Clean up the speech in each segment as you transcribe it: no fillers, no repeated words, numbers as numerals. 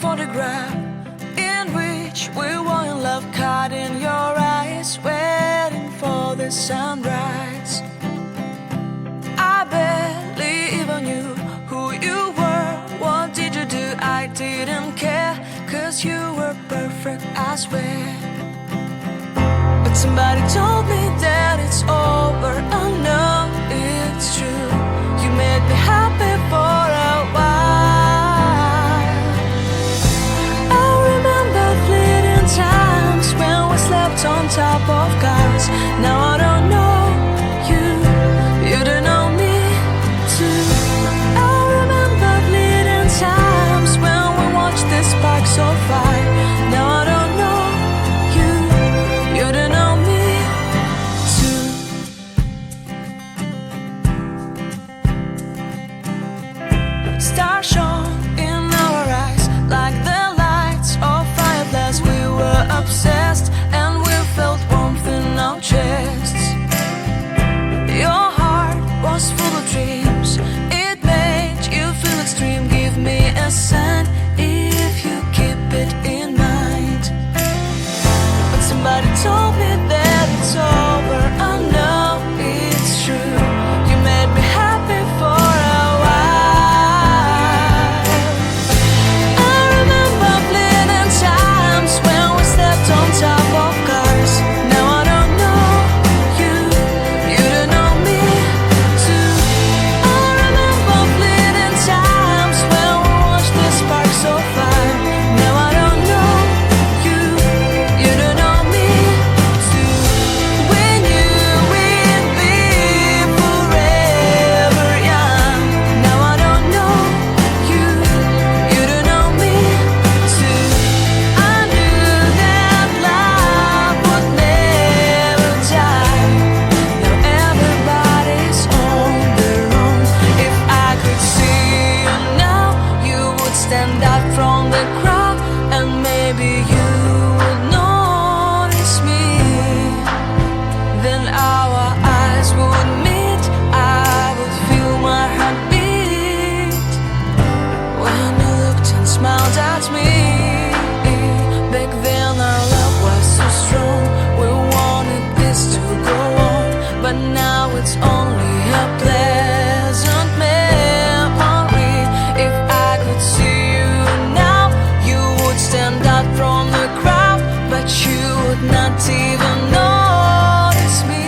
photograph in which we were in love, caught in your eyes, waiting for the sunrise. I barely even knew who you were. What did you do? I didn't care, 'cause you were perfect, I swear. But somebody told me that it's over. I know it's true. You made me happy for a while. I remember fleeting times when we slept on top of cars. Now I don't know you, you don't know me too. I remember fleeting times when we watched the sparks of fire. Now I don't know you, you don't know me too. Stars shone in our eyes like the lights of fireflies. We were obsessed and we felt warmth in our chests. Your heart was full of dreams. It made you feel extreme. Give me a sign if you keep it in mind. But somebody told me that it's over. I know it's true. You made me happy for a while. I remember fleeting times when we slept on top of cars. Now I don't know you, you don't know me too. I remember fleeting times when we watched the sparks of fire. Now I don't know you, you don't know me too. We knew we'd be forever young. Now I don't know you, you don't know me too. I knew that love would never die. Now everybody's on their own. If I could see you now, you would stand out from the crowd, and maybe you would notice me. Then our eyes would meet. I would feel my heart beat when you looked and smiled at me. Back then our love was so strong. We wanted this to go on, but now it's only a pleasant memory. If I could see you now, you would stand out from the crowd, but you would not even notice me.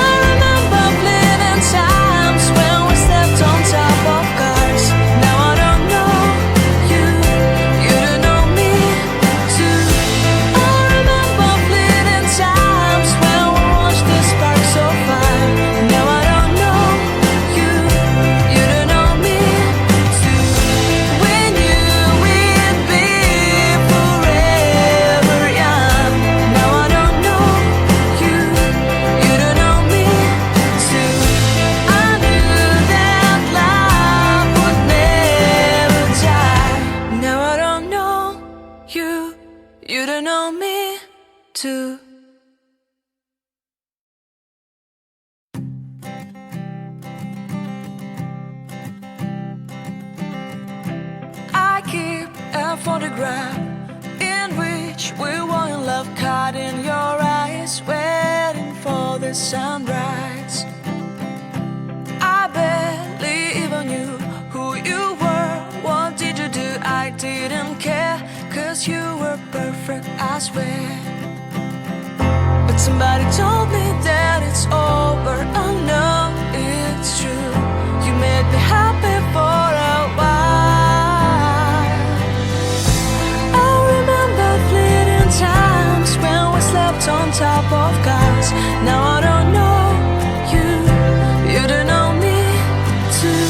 I remember fleeting times when we slept on top of cars. Now I don't know you, you don't know me too. I remember fleeting times when we watched the sparks of fire. Now I don't know you, you don't know me too. We knew we'd be forever young. Now I don't know you, you don't know me too. I knew that love would never die. Now I don't know you, you don't know me too. I keep a photograph in which we were in love, caught in your eyes, waiting for the sunrise. I barely even knew who you were. What did you do? I didn't care, 'cause you were perfect, I swear. But somebody told me that it's over. I know it's true. You made me happy for a while. I remember fleeting times when we slept on top of cars. Now I don't know you, you don't know me too.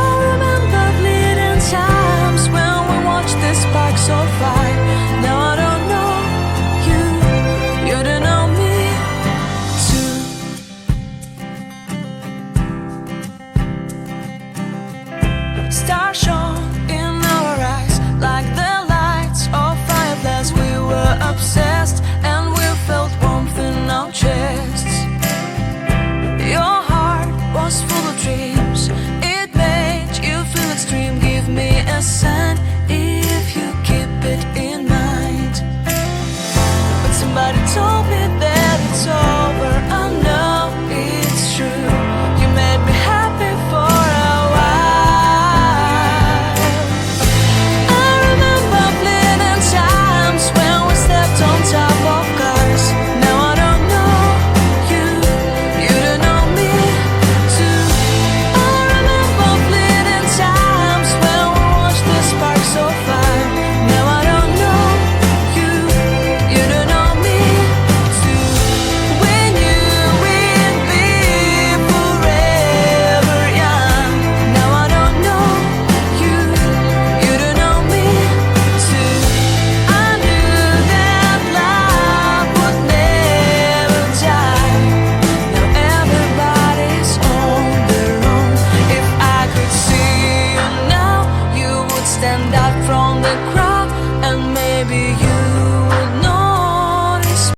I remember fleeting times when we watched the sparks of fire. Now I don't know you, you don't know me too. Stars shone in our eyes like the lights of fireflies. We were obsessed and we felt warmth in our chests. Somebody told me that it's over. I know it's true. You made me happy for a while. I remember fleeting times when we stepped on top of cars. Now I don't know you, you don't know me too. I remember fleeting times when we watched the sparks so far. Now I don't know you, you don't know me too. When you with me forever young. Now I don't know you, you don't know me too. I knew that love would never die. Now everybody's on their own. If I could see you now, you would stand out from the crowd, and maybe you